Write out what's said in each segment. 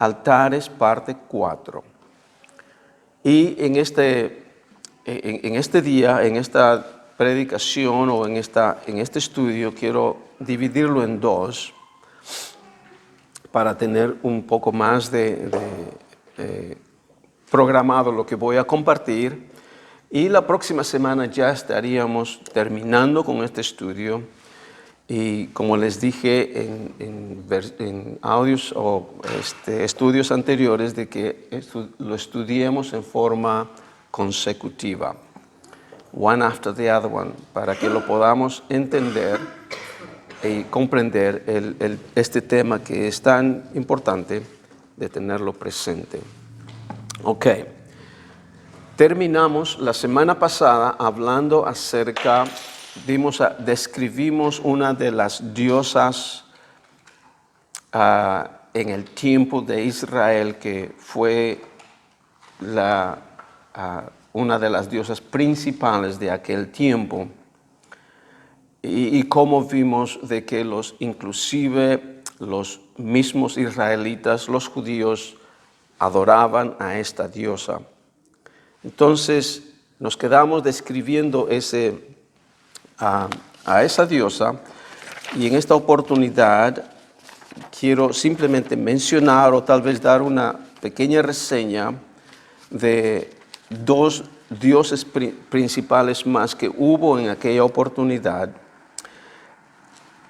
Altares, parte 4. Y en este día, en esta predicación o en este estudio, quiero dividirlo en dos para tener un poco más de programado lo que voy a compartir. Y la próxima semana ya estaríamos terminando con este estudio. Y como les dije en audios o estudios anteriores, de que lo estudiemos en forma consecutiva, one after the other one, para que lo podamos entender y comprender este tema que es tan importante de tenerlo presente. Ok. Terminamos la semana pasada hablando acerca, describimos una de las diosas en el tiempo de Israel, que fue una de las diosas principales de aquel tiempo, y cómo vimos de que inclusive los mismos israelitas, los judíos, adoraban a esta diosa. Entonces nos quedamos describiendo a esa diosa, y en esta oportunidad quiero simplemente mencionar o tal vez dar una pequeña reseña de dos dioses principales más que hubo en aquella oportunidad,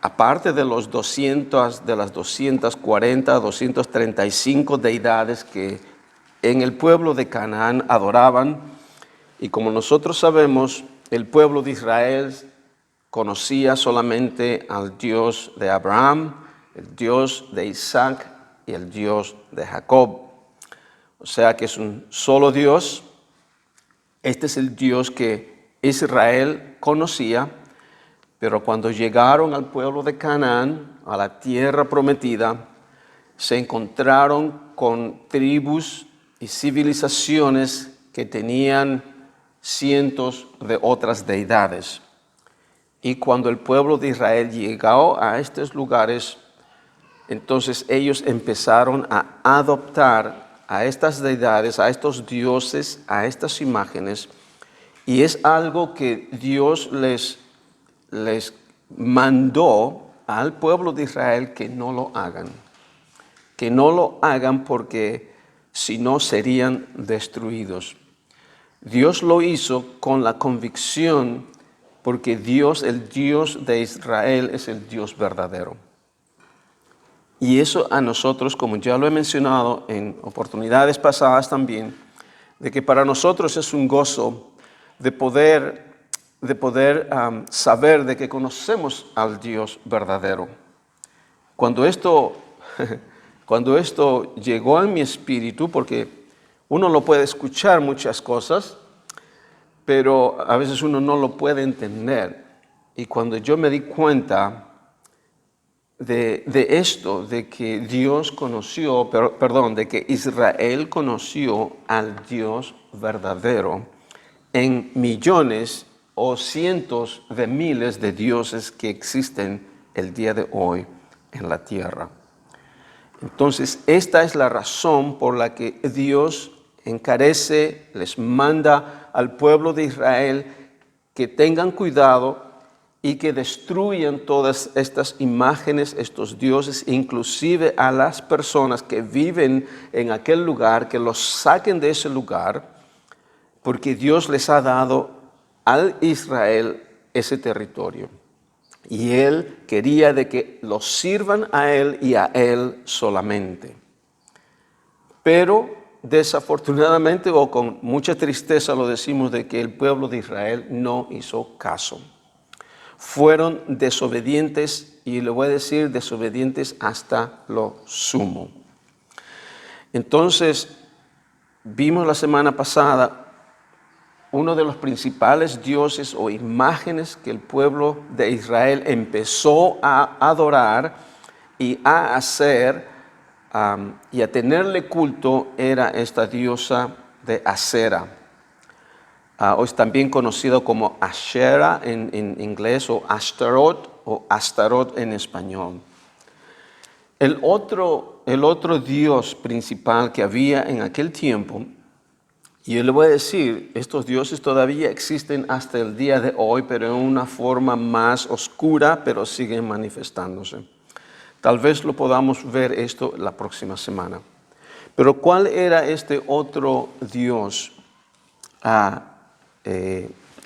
aparte de las 240, 235 deidades que en el pueblo de Canaán adoraban. Y como nosotros sabemos, el pueblo de Israel conocía solamente al Dios de Abraham, el Dios de Isaac y el Dios de Jacob. O sea que es un solo Dios. Este es el Dios que Israel conocía, pero cuando llegaron al pueblo de Canaán, a la tierra prometida, se encontraron con tribus y civilizaciones que tenían cientos de otras deidades. Y cuando el pueblo de Israel llegó a estos lugares, entonces ellos empezaron a adoptar a estas deidades, a estos dioses, a estas imágenes, y es algo que Dios les mandó al pueblo de Israel que no lo hagan. Que no lo hagan porque si no serían destruidos. Dios lo hizo con la convicción, porque Dios, el Dios de Israel, es el Dios verdadero. Y eso a nosotros, como ya lo he mencionado en oportunidades pasadas también, de que para nosotros es un gozo de poder saber de que conocemos al Dios verdadero. Cuando esto llegó a mi espíritu, porque uno lo puede escuchar muchas cosas, pero a veces uno no lo puede entender. Y cuando yo me di cuenta de esto, de que de que Israel conoció al Dios verdadero en millones o cientos de miles de dioses que existen el día de hoy en la tierra. Entonces, esta es la razón por la que Dios les manda al pueblo de Israel que tengan cuidado y que destruyan todas estas imágenes, estos dioses, inclusive a las personas que viven en aquel lugar, que los saquen de ese lugar, porque Dios les ha dado a Israel ese territorio. Y Él quería de que los sirvan a Él y a Él solamente. Pero desafortunadamente, o con mucha tristeza lo decimos, de que el pueblo de Israel no hizo caso. Fueron desobedientes, y le voy a decir desobedientes hasta lo sumo. Entonces, vimos la semana pasada uno de los principales dioses o imágenes que el pueblo de Israel empezó a adorar y a hacer y a tenerle culto era esta diosa de Asera. Hoy es también conocido como Asherah en inglés, o Astaroth en español. El otro el otro Dios principal que había en aquel tiempo, y yo le voy a decir, estos dioses todavía existen hasta el día de hoy, pero en una forma más oscura, pero siguen manifestándose. Tal vez lo podamos ver esto la próxima semana. Pero ¿cuál era este otro Dios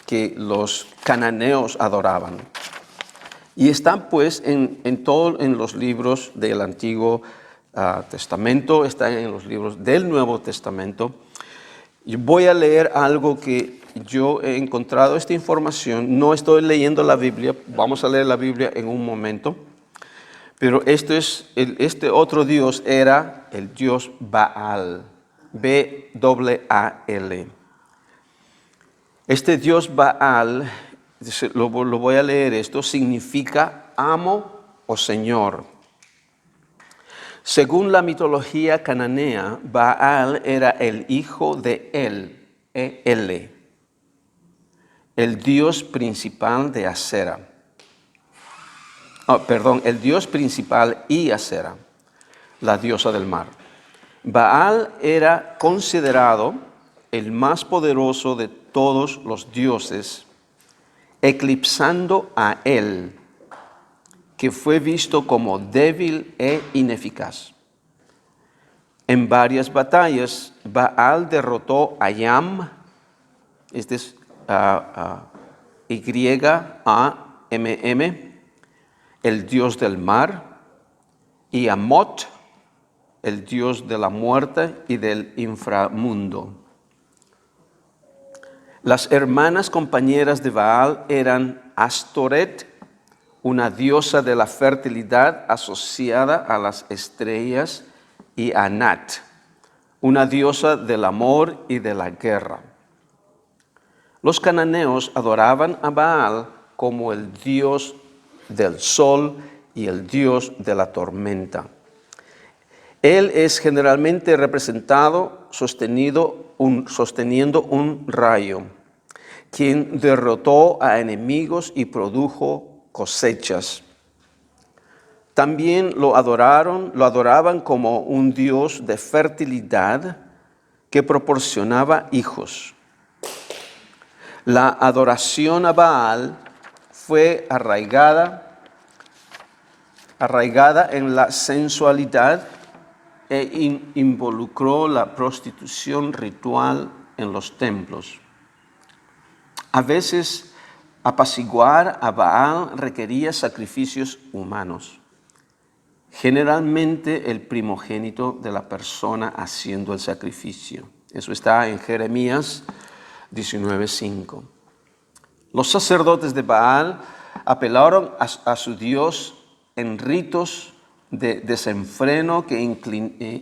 que los cananeos adoraban? Y está pues en los libros del Antiguo Testamento, está en los libros del Nuevo Testamento. Yo voy a leer algo que yo he encontrado esta información. No estoy leyendo la Biblia, vamos a leer la Biblia en un momento. Pero este otro Dios era el Dios Baal, B-A-A-L. Este Dios Baal, lo voy a leer esto, significa amo o señor. Según la mitología cananea, Baal era el hijo de El, E-L, el dios principal de Asera. El dios principal y Asera, la diosa del mar. Baal era considerado el más poderoso de todos los dioses, eclipsando a él, que fue visto como débil e ineficaz. En varias batallas, Baal derrotó a Yam, este es Y-A-M-M, el dios del mar, y a Mot, el dios de la muerte y del inframundo. Las hermanas compañeras de Baal eran Astoret, una diosa de la fertilidad asociada a las estrellas, y Anat, una diosa del amor y de la guerra. Los cananeos adoraban a Baal como el dios del sol y el dios de la tormenta. Él es generalmente representado sosteniendo un rayo, quien derrotó a enemigos y produjo cosechas. También lo adoraban como un dios de fertilidad que proporcionaba hijos. La adoración a Baal fue arraigada en la sensualidad e involucró la prostitución ritual en los templos. A veces, apaciguar a Baal requería sacrificios humanos, generalmente el primogénito de la persona haciendo el sacrificio. Eso está en Jeremías 19:5. Los sacerdotes de Baal apelaron a su Dios en ritos de desenfreno que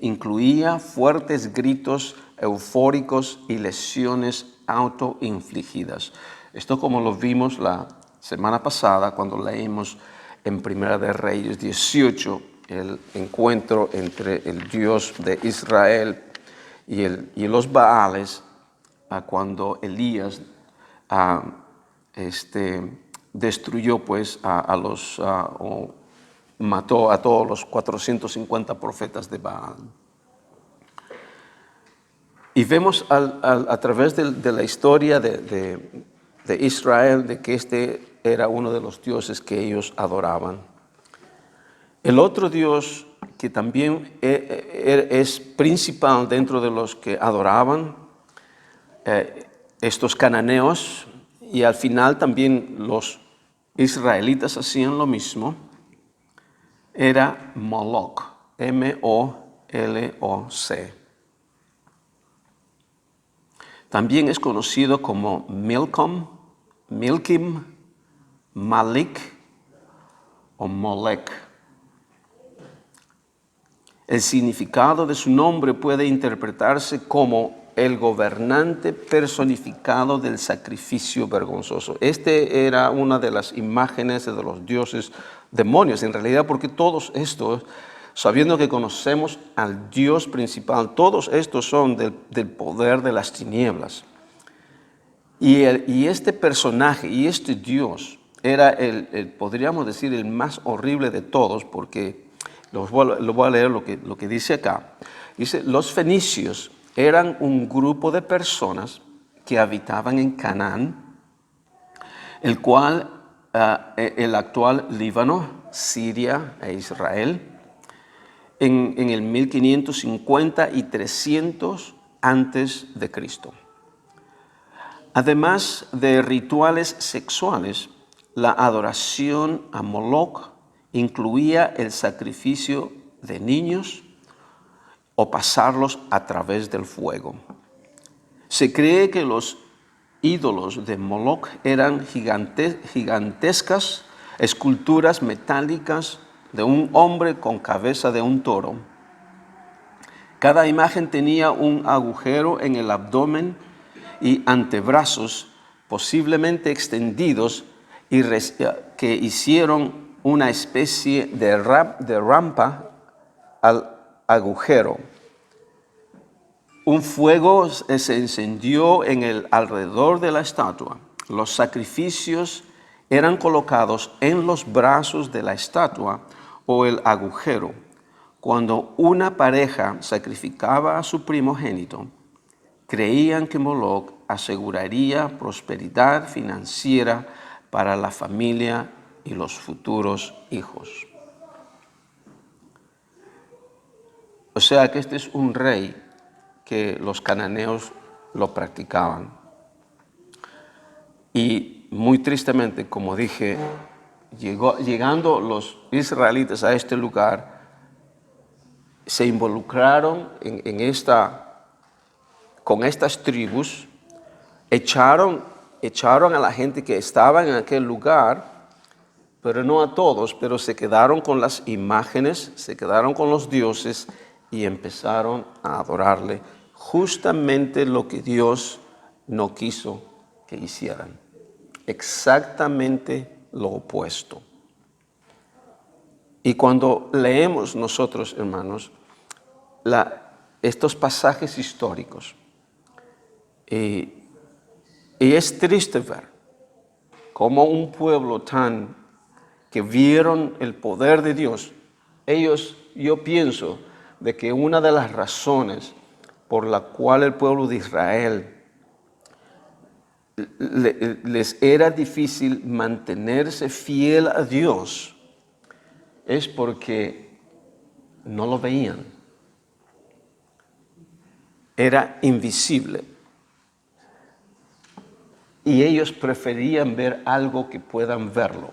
incluía fuertes gritos eufóricos y lesiones autoinfligidas. Esto como lo vimos la semana pasada cuando leímos en Primera de Reyes 18 el encuentro entre el Dios de Israel y los Baales cuando Elías destruyó pues o mató a todos los 450 profetas de Baal. Y vemos a través de la historia de Israel de que este era uno de los dioses que ellos adoraban. El otro dios que también es principal dentro de los que adoraban estos cananeos, y al final también los israelitas hacían lo mismo, era Moloch, M-O-L-O-C. También es conocido como Milcom, Milkim, Malik o Molech. El significado de su nombre puede interpretarse como el gobernante personificado del sacrificio vergonzoso. Este era una de las imágenes de los dioses demonios, en realidad, porque todos estos, sabiendo que conocemos al Dios principal, todos estos son del poder de las tinieblas. Y este personaje y este Dios era podríamos decir, el más horrible de todos, porque Lo voy a leer lo que dice acá. Dice, los fenicios eran un grupo de personas que habitaban en Canaán, el cual, el actual Líbano, Siria e Israel, en el 1550 y 300 antes de Cristo. Además de rituales sexuales, la adoración a Moloch incluía el sacrificio de niños o pasarlos a través del fuego. Se cree que los ídolos de Moloch eran gigantescas esculturas metálicas de un hombre con cabeza de un toro. Cada imagen tenía un agujero en el abdomen y antebrazos posiblemente extendidos y que hicieron una especie de rampa al agujero. Un fuego se encendió en el alrededor de la estatua. Los sacrificios eran colocados en los brazos de la estatua o el agujero. Cuando una pareja sacrificaba a su primogénito, creían que Moloch aseguraría prosperidad financiera para la familia y los futuros hijos. O sea que este es un rey que los cananeos lo practicaban. Y muy tristemente, como dije, llegando los israelitas a este lugar, se involucraron con estas tribus, echaron a la gente que estaba en aquel lugar, pero no a todos, pero se quedaron con las imágenes, se quedaron con los dioses y empezaron a adorarle justamente lo que Dios no quiso que hicieran. Exactamente lo opuesto. Y cuando leemos nosotros, hermanos, estos pasajes históricos, y es triste ver cómo un pueblo que vieron el poder de Dios, yo pienso de que una de las razones por la cual el pueblo de Israel les era difícil mantenerse fiel a Dios es porque no lo veían. Era invisible. Y ellos preferían ver algo que puedan verlo.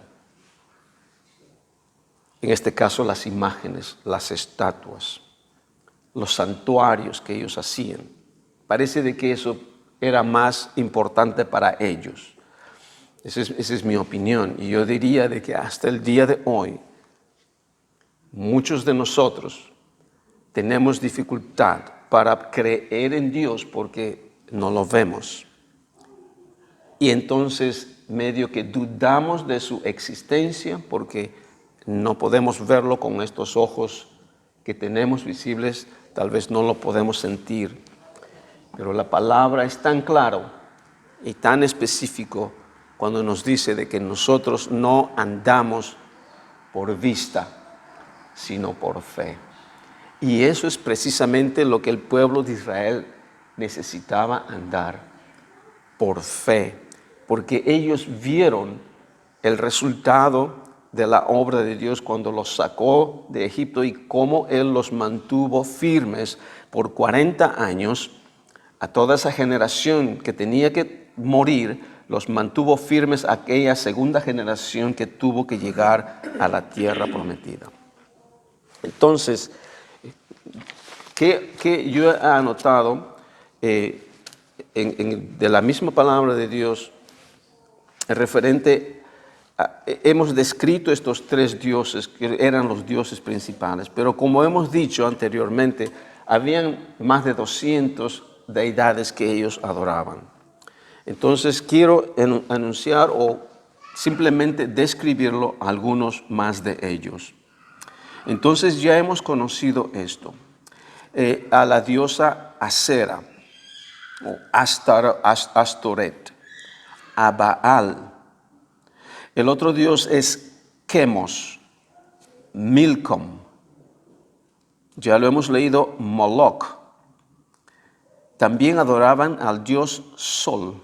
En este caso, las imágenes, las estatuas, los santuarios que ellos hacían. Parece de que eso era más importante para ellos. Esa es mi opinión. Y yo diría de que hasta el día de hoy, muchos de nosotros tenemos dificultad para creer en Dios porque no lo vemos. Y entonces medio que dudamos de su existencia porque no podemos verlo con estos ojos que tenemos visibles, tal vez no lo podemos sentir. Pero la palabra es tan claro y tan específico cuando nos dice de que nosotros no andamos por vista, sino por fe. Y eso es precisamente lo que el pueblo de Israel necesitaba andar, por fe, porque ellos vieron el resultado de la obra de Dios cuando los sacó de Egipto y cómo Él los mantuvo firmes por 40 años. A toda esa generación que tenía que morir, los mantuvo firmes aquella segunda generación que tuvo que llegar a la tierra prometida. Entonces, ¿qué yo he anotado de la misma palabra de Dios referente hemos descrito estos tres dioses que eran los dioses principales, pero como hemos dicho anteriormente, habían más de 200 deidades que ellos adoraban. Entonces quiero anunciar o simplemente describirlo algunos más de ellos. Entonces ya hemos conocido esto. A la diosa Asera, o Astoret, a Baal. El otro dios es Chemos, Milcom, ya lo hemos leído, Moloch. También adoraban al dios Sol,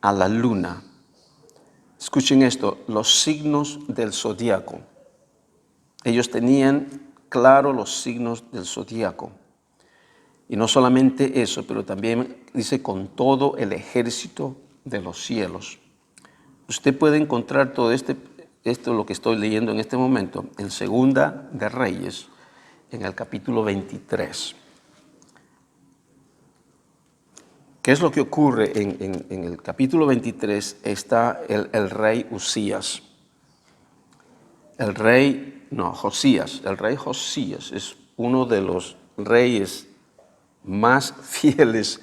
a la luna. Escuchen esto, los signos del zodíaco. Ellos tenían claro los signos del zodíaco. Y no solamente eso, pero también dice con todo el ejército de los cielos. Usted puede encontrar todo esto lo que estoy leyendo en este momento en Segunda de Reyes, en el capítulo 23. ¿Qué es lo que ocurre en el capítulo 23? Está el rey Usías. Josías. El rey Josías es uno de los reyes más fieles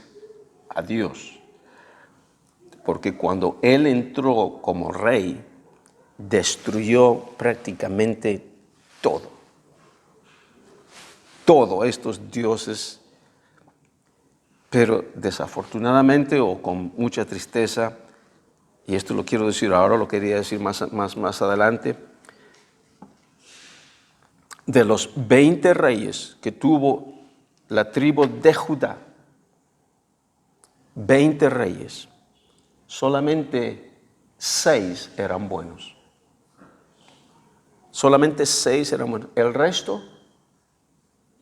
a Dios. Porque cuando él entró como rey, destruyó prácticamente todo. Todos estos dioses. Pero desafortunadamente o con mucha tristeza, y esto lo quiero decir ahora, lo quería decir más adelante, de los 20 reyes que tuvo la tribu de Judá, 20 reyes, solamente 6 eran buenos. Solamente 6 eran buenos. El resto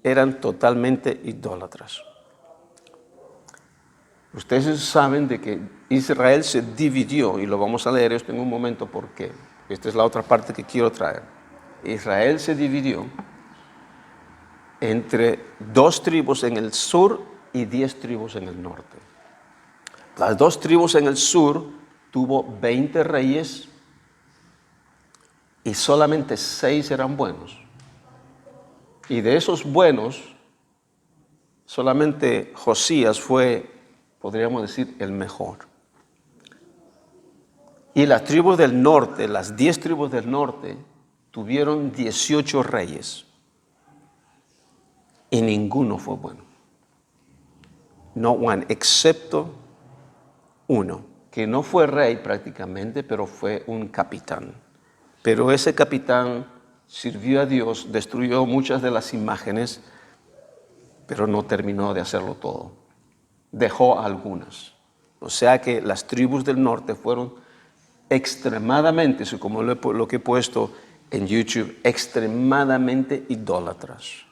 eran totalmente idólatras. Ustedes saben de que Israel se dividió, y lo vamos a leer esto en un momento porque esta es la otra parte que quiero traer. Israel se dividió entre 2 tribus en el sur y 10 tribus en el norte. Las 2 tribus en el sur tuvo 20 reyes y solamente 6 eran buenos. Y de esos buenos, solamente Josías fue, podríamos decir, el mejor. Y las tribus del norte, las 10 tribus del norte, tuvieron 18 reyes. Y ninguno fue bueno. No one, excepto uno, que no fue rey prácticamente, pero fue un capitán. Pero ese capitán sirvió a Dios, destruyó muchas de las imágenes, pero no terminó de hacerlo todo. Dejó algunas. O sea que las tribus del norte fueron extremadamente, como lo que he puesto en YouTube, extremadamente idólatras.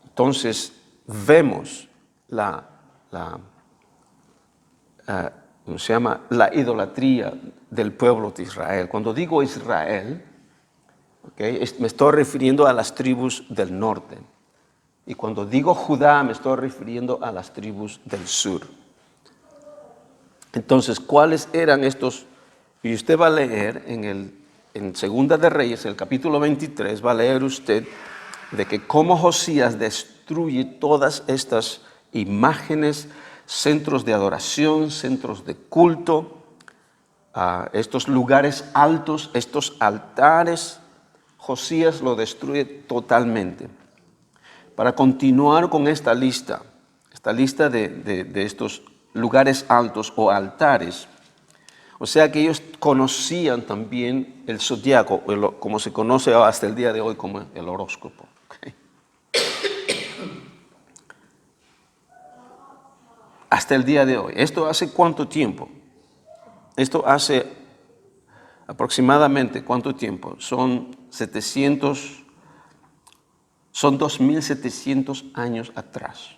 Entonces vemos la idolatría del pueblo de Israel. Cuando digo Israel, me estoy refiriendo a las tribus del norte. Y cuando digo Judá, me estoy refiriendo a las tribus del sur. Entonces, ¿cuáles eran estos? Y usted va a leer en Segunda de Reyes, el capítulo 23, va a leer usted de que cómo Josías destruye todas estas imágenes, centros de adoración, centros de culto, estos lugares altos, estos altares. Josías lo destruye totalmente. Para continuar con esta lista de estos lugares altos o altares, o sea que ellos conocían también el zodiaco, como se conoce hasta el día de hoy como el horóscopo. Hasta el día de hoy. ¿Esto hace cuánto tiempo? Esto hace aproximadamente ¿cuánto tiempo? Son 2.700 años atrás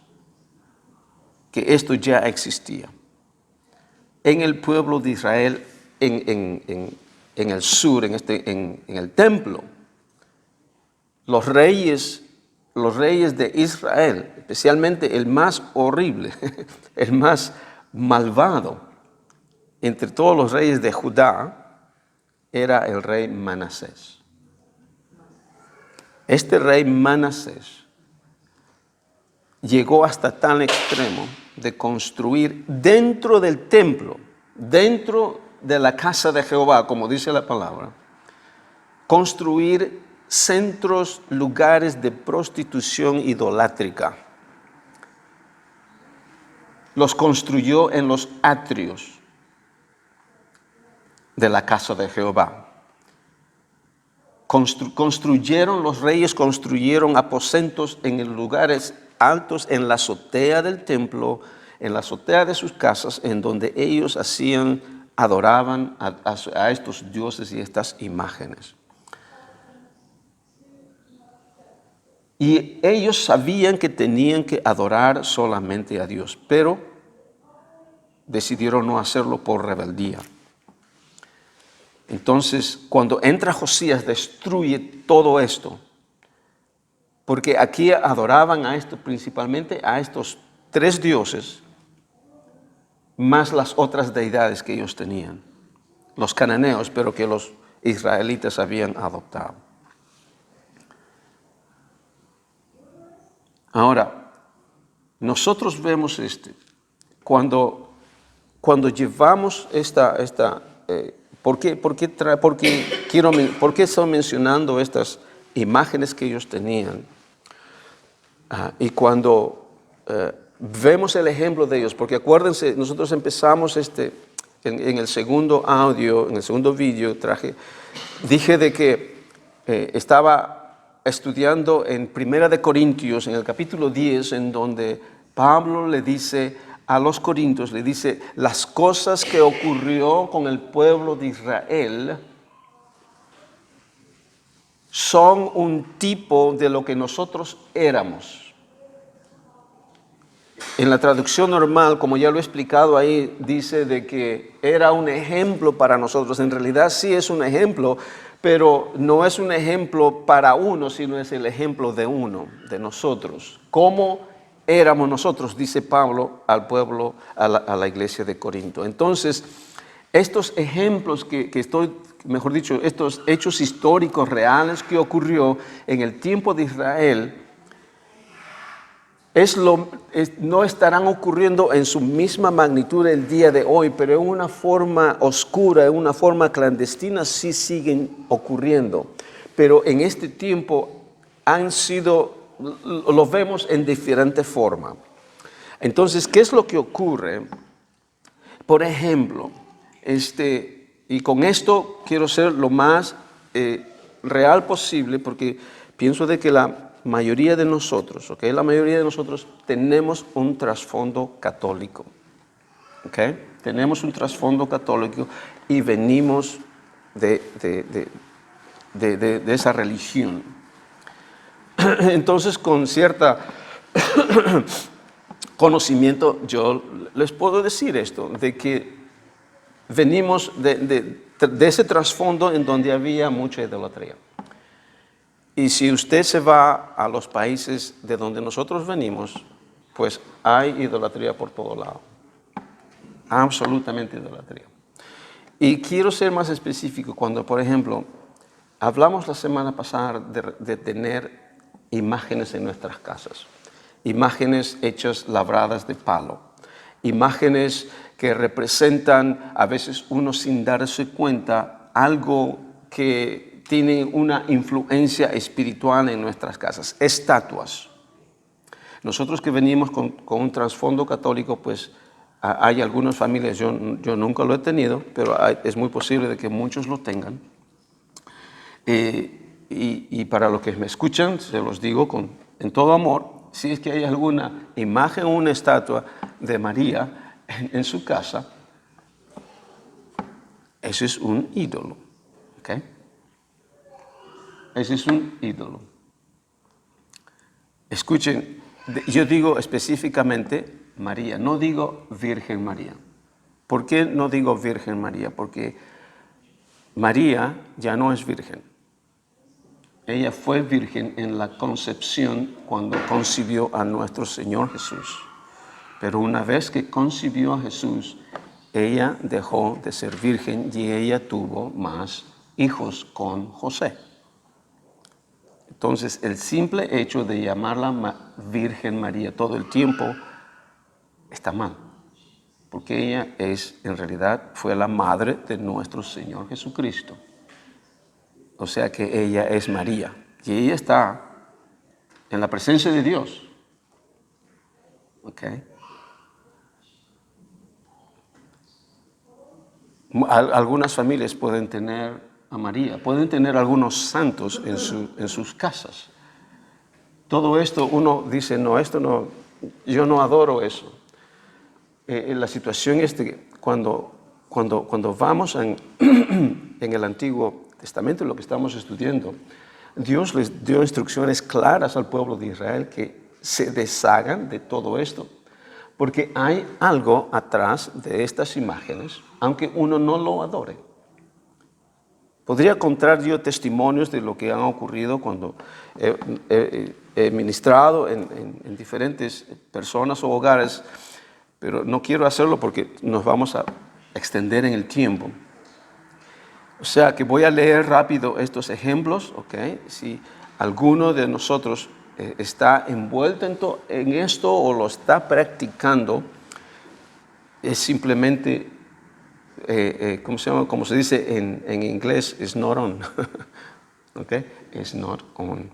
que esto ya existía. En el pueblo de Israel, en el sur, en el templo, los reyes de Israel, especialmente el más horrible, el más malvado entre todos los reyes de Judá, era el rey Manasés. Este rey Manasés llegó hasta tal extremo de construir dentro del templo, dentro de la casa de Jehová, como dice la palabra, construir centros, lugares de prostitución idolátrica. Los construyó en los atrios de la casa de Jehová. construyeron, los reyes construyeron aposentos en lugares altos, en la azotea del templo, en la azotea de sus casas, en donde ellos adoraban a estos dioses y estas imágenes. Y ellos sabían que tenían que adorar solamente a Dios, pero decidieron no hacerlo por rebeldía. Entonces, cuando entra Josías, destruye todo esto, porque aquí adoraban a esto, principalmente a estos 3 dioses, más las otras deidades que ellos tenían, los cananeos, pero que los israelitas habían adoptado. Ahora, nosotros vemos cuando llevamos ¿por qué estoy mencionando estas imágenes que ellos tenían? Y cuando vemos el ejemplo de ellos, porque acuérdense, nosotros empezamos en el segundo audio, en el segundo vídeo, dije de que estaba estudiando en Primera de Corintios, en el capítulo 10, en donde Pablo le dice a los corintios, le dice, las cosas que ocurrió con el pueblo de Israel son un tipo de lo que nosotros éramos. En la traducción normal, como ya lo he explicado ahí, dice de que era un ejemplo para nosotros. En realidad sí es un ejemplo, pero no es un ejemplo para uno, sino es el ejemplo de uno, de nosotros. ¿Cómo éramos nosotros? Dice Pablo al pueblo, a la iglesia de Corinto. Entonces, estos ejemplos estos hechos históricos reales que ocurrió en el tiempo de Israel, no estarán ocurriendo en su misma magnitud el día de hoy, pero en una forma oscura, en una forma clandestina sí siguen ocurriendo. Pero en este tiempo lo vemos en diferente forma. Entonces, ¿qué es lo que ocurre? Por ejemplo, y con esto quiero ser lo más real posible, porque pienso de que la mayoría de nosotros tenemos un trasfondo católico. Tenemos un trasfondo católico y venimos de esa religión. Entonces, con cierta conocimiento, yo les puedo decir esto, de que venimos de ese trasfondo en donde había mucha idolatría. Y si usted se va a los países de donde nosotros venimos, pues hay idolatría por todo lado. Absolutamente idolatría. Y quiero ser más específico cuando, por ejemplo, hablamos la semana pasada de tener imágenes en nuestras casas. Imágenes hechas labradas de palo. Imágenes que representan, a veces uno sin darse cuenta, algo que tiene una influencia espiritual en nuestras casas. Estatuas. Nosotros que venimos con un trasfondo católico, pues hay algunas familias, yo nunca lo he tenido, pero es muy posible de que muchos lo tengan. Y para los que me escuchan, se los digo en todo amor, si es que hay alguna imagen o una estatua de María en su casa, ese es un ídolo. ¿Okay? Ese es un ídolo. Escuchen, yo digo específicamente María, no digo Virgen María. ¿Por qué no digo Virgen María? Porque María ya no es virgen. Ella fue virgen en la concepción cuando concibió a nuestro Señor Jesús. Pero una vez que concibió a Jesús, ella dejó de ser virgen y ella tuvo más hijos con José. Entonces, el simple hecho de llamarla Virgen María todo el tiempo está mal, porque ella en realidad fue la madre de nuestro Señor Jesucristo. O sea que ella es María y ella está en la presencia de Dios. ¿Okay? Algunas familias pueden tener a María, pueden tener algunos santos en sus casas. Todo esto uno dice, no, esto no, yo no adoro eso. La situación es que cuando vamos en el Antiguo Testamento, lo que estamos estudiando, Dios les dio instrucciones claras al pueblo de Israel que se deshagan de todo esto, porque hay algo atrás de estas imágenes, aunque uno no lo adore. Podría contar yo testimonios de lo que han ocurrido cuando he ministrado en diferentes personas o hogares, pero no quiero hacerlo porque nos vamos a extender en el tiempo. O sea que voy a leer rápido estos ejemplos, ¿ok? Si alguno de nosotros está envuelto en esto o lo está practicando, es simplemente, ¿cómo se llama? Como se dice en inglés, it's not on. ¿Ok? It's not on.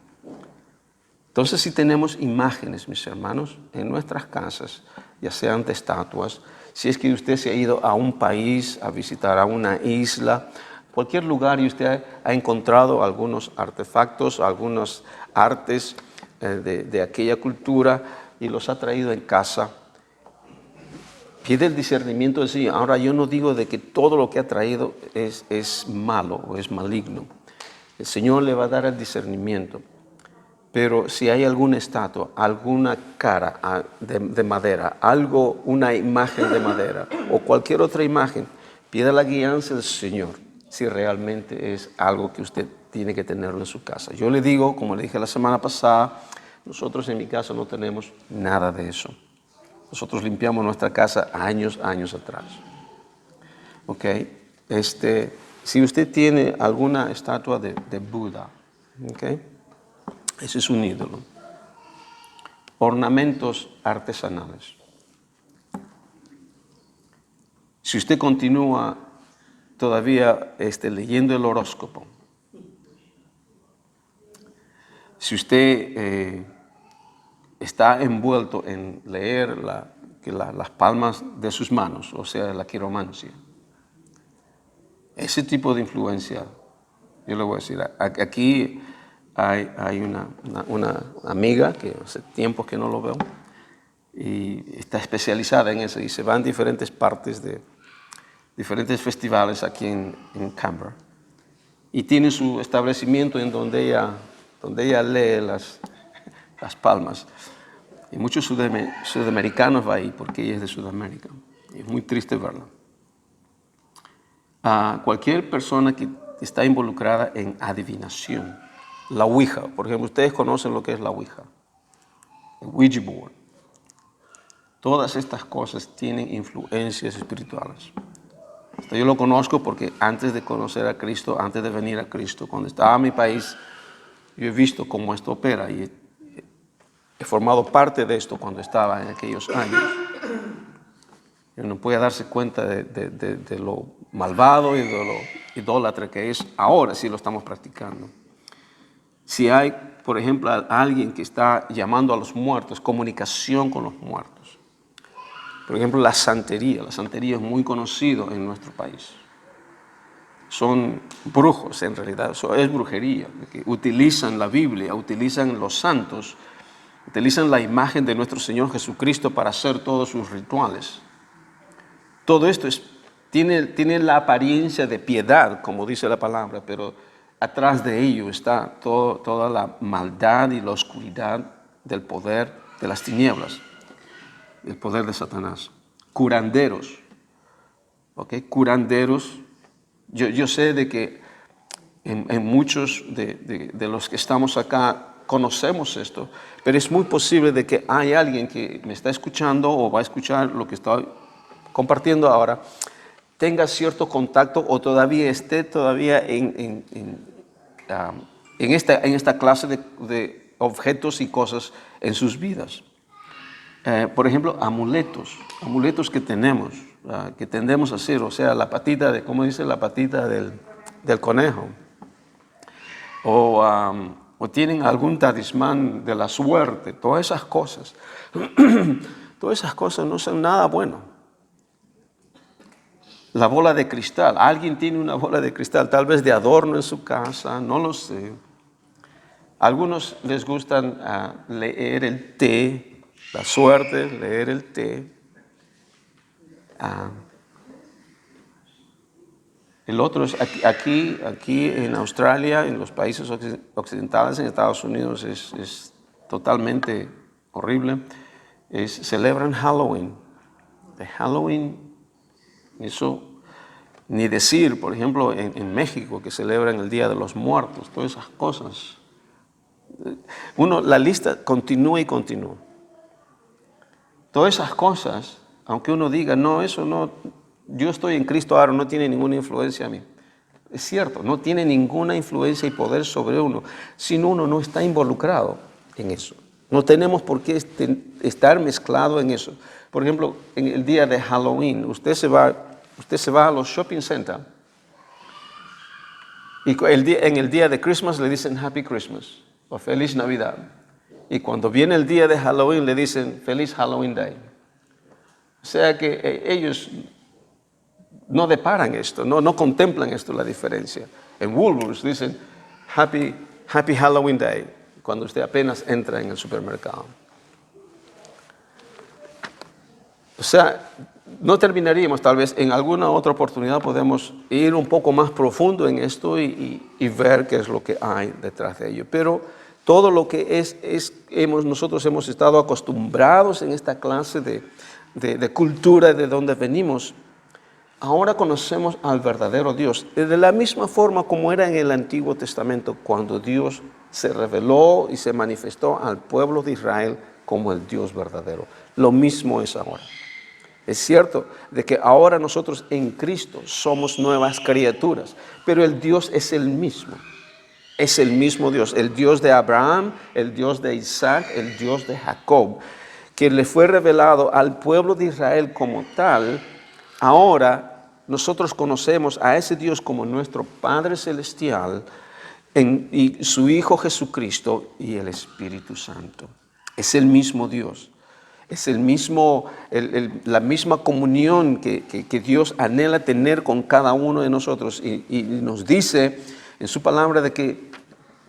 Entonces, si tenemos imágenes, mis hermanos, en nuestras casas, ya sean de estatuas, si es que usted se ha ido a un país a visitar a una isla, cualquier lugar y usted ha encontrado algunos artefactos, algunos artes de aquella cultura y los ha traído en casa, pide el discernimiento de sí. Ahora yo no digo de que todo lo que ha traído es malo o es maligno. El Señor le va a dar el discernimiento. Pero si hay alguna estatua, alguna cara de madera, una imagen de madera o cualquier otra imagen, pida la guianza del Señor si realmente es algo que usted tiene que tenerlo en su casa. Yo le digo, como le dije la semana pasada, nosotros en mi casa no tenemos nada de eso. Nosotros limpiamos nuestra casa años atrás. ¿Ok? Si usted tiene alguna estatua de Buda, ¿ok? Ese es un ídolo. Ornamentos artesanales. Si usted continúa todavía leyendo el horóscopo, si usted está envuelto en leer las palmas de sus manos, o sea, la quiromancia, ese tipo de influencia, yo le voy a decir, aquí hay una amiga que hace tiempos que no lo veo y está especializada en eso y se va en diferentes partes de diferentes festivales aquí en Canberra y tiene su establecimiento en donde ella lee las palmas y muchos sudamericanos van ahí porque ella es de Sudamérica y es muy triste verla. Cualquier persona que está involucrada en adivinación, la Ouija, por ejemplo, ustedes conocen lo que es la Ouija, el Ouija board. Todas estas cosas tienen influencias espirituales. Yo lo conozco porque antes de conocer a Cristo, antes de venir a Cristo, cuando estaba en mi país, yo he visto cómo esto opera y he formado parte de esto cuando estaba en aquellos años. Y uno puede darse cuenta de lo malvado y de lo idólatra que es ahora si lo estamos practicando. Si hay, por ejemplo, alguien que está llamando a los muertos, comunicación con los muertos. Por ejemplo, la santería es muy conocido en nuestro país. Son brujos en realidad, eso es brujería, que utilizan la Biblia, utilizan los santos, utilizan la imagen de nuestro Señor Jesucristo para hacer todos sus rituales. Todo esto tiene la apariencia de piedad, como dice la palabra, pero atrás de ello está toda la maldad y la oscuridad del poder de las tinieblas, el poder de Satanás. Curanderos, ¿ok? Curanderos. Yo sé de que en muchos de los que estamos acá conocemos esto, pero es muy posible de que hay alguien que me está escuchando o va a escuchar lo que estoy compartiendo ahora, tenga cierto contacto o todavía esté en esta clase de objetos y cosas en sus vidas. Por ejemplo, amuletos que tenemos, que tendemos a hacer, o sea, la patita ¿cómo dice? La patita del conejo. O tienen algún talismán de la suerte, todas esas cosas. Todas esas cosas no son nada bueno. La bola de cristal. Alguien tiene una bola de cristal, tal vez de adorno en su casa, no lo sé. Algunos les gustan leer el té, la suerte, leer el té. El otro es aquí en Australia, en los países occidentales, en Estados Unidos, es totalmente horrible. Celebran Halloween. De Halloween, eso ni decir, por ejemplo, en México, que celebran el Día de los Muertos, todas esas cosas. La lista continúa y continúa. Todas esas cosas, aunque uno diga, no, eso no, yo estoy en Cristo ahora, no tiene ninguna influencia a mí. Es cierto, no tiene ninguna influencia y poder sobre uno, si uno no está involucrado en eso. No tenemos por qué estar mezclado en eso. Por ejemplo, en el día de Halloween, usted se va a los shopping centers y en el día de Christmas le dicen Happy Christmas o Feliz Navidad. Y cuando viene el día de Halloween le dicen Feliz Halloween Day. O sea que ellos no deparan esto, no contemplan esto, la diferencia. En Woolworths dicen Happy Halloween Day cuando usted apenas entra en el supermercado. O sea, no terminaríamos, tal vez en alguna otra oportunidad podemos ir un poco más profundo en esto y ver qué es lo que hay detrás de ello. Pero todo lo que nosotros hemos estado acostumbrados en esta clase de cultura de donde venimos, ahora conocemos al verdadero Dios. De la misma forma como era en el Antiguo Testamento, cuando Dios se reveló y se manifestó al pueblo de Israel como el Dios verdadero. Lo mismo es ahora. Es cierto de que ahora nosotros en Cristo somos nuevas criaturas, pero el Dios es el mismo. Es el mismo Dios, el Dios de Abraham, el Dios de Isaac, el Dios de Jacob, que le fue revelado al pueblo de Israel como tal. Ahora nosotros conocemos a ese Dios como nuestro Padre Celestial y su Hijo Jesucristo y el Espíritu Santo. Es el mismo Dios. Es la misma comunión que Dios anhela tener con cada uno de nosotros. Y nos dice en su palabra de que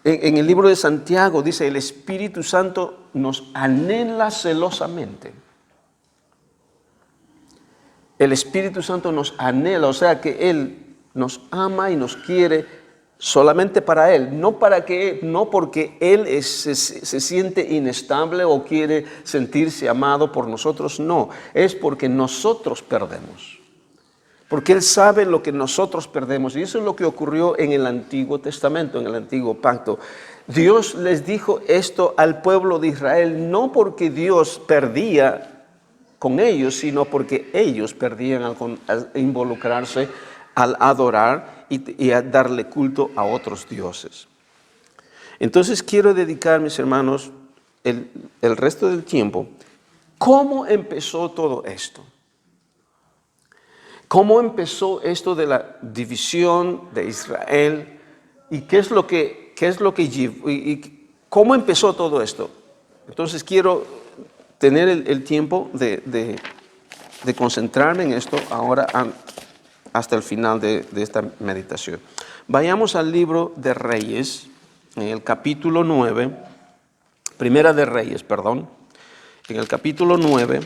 en el libro de Santiago dice, el Espíritu Santo nos anhela celosamente. El Espíritu Santo nos anhela, o sea que Él nos ama y nos quiere solamente para Él, no porque Él se siente inestable o quiere sentirse amado por nosotros, no, es porque nosotros perdemos. Porque Él sabe lo que nosotros perdemos y eso es lo que ocurrió en el Antiguo Testamento, en el Antiguo Pacto. Dios les dijo esto al pueblo de Israel no porque Dios perdía con ellos, sino porque ellos perdían al involucrarse, al adorar y a darle culto a otros dioses. Entonces quiero dedicar, mis hermanos, el resto del tiempo, ¿cómo empezó todo esto? ¿Cómo empezó esto de la división de Israel? ¿Y cómo empezó todo esto? Entonces quiero tener el tiempo de concentrarme en esto ahora hasta el final de esta meditación. Vayamos al libro de Reyes, en el capítulo 9, Primera de Reyes, perdón, en el capítulo 9.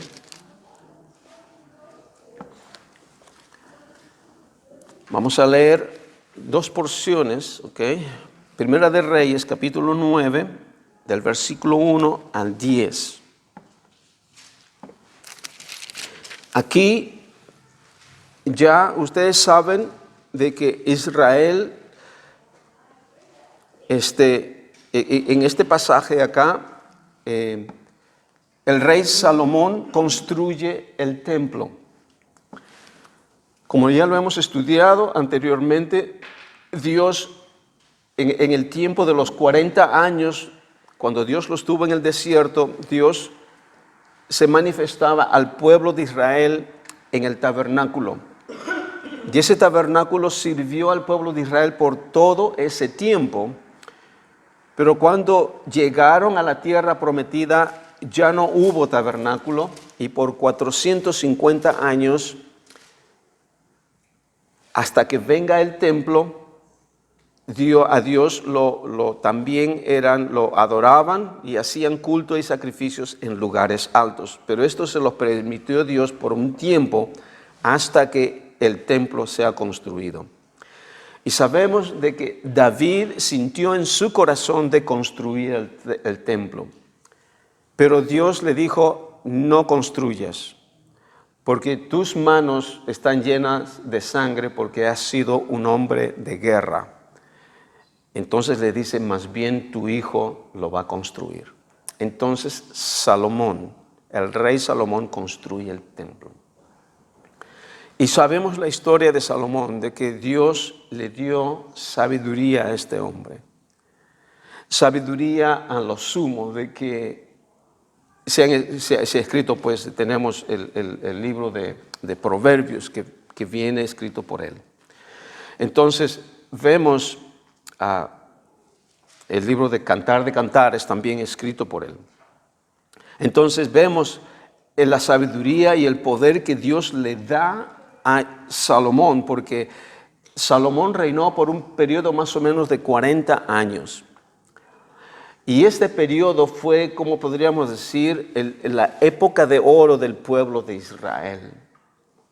Vamos a leer dos porciones, ¿ok? Primera de Reyes, capítulo 9, del versículo 1 al 10. Aquí ya ustedes saben de que Israel, en este pasaje acá, el rey Salomón construye el templo. Como ya lo hemos estudiado anteriormente, Dios en el tiempo de los 40 años, cuando Dios los tuvo en el desierto, Dios se manifestaba al pueblo de Israel en el tabernáculo. Y ese tabernáculo sirvió al pueblo de Israel por todo ese tiempo. Pero cuando llegaron a la tierra prometida, ya no hubo tabernáculo y por 450 años hasta que venga el templo. A Dios también lo adoraban y hacían culto y sacrificios en lugares altos. Pero esto se los permitió Dios por un tiempo hasta que el templo sea construido. Y sabemos de que David sintió en su corazón de construir el templo. Pero Dios le dijo, no construyas, porque tus manos están llenas de sangre porque has sido un hombre de guerra. Entonces le dice, más bien tu hijo lo va a construir. Entonces Salomón, el rey Salomón, construye el templo. Y sabemos la historia de Salomón, de que Dios le dio sabiduría a este hombre. Sabiduría a lo sumo, de que se ha escrito, pues tenemos el libro de Proverbios que viene escrito por él. Entonces vemos el libro de Cantares también escrito por él. Entonces vemos la sabiduría y el poder que Dios le da a Salomón, porque Salomón reinó por un periodo más o menos de 40 años. Y este periodo fue, como podríamos decir, la época de oro del pueblo de Israel.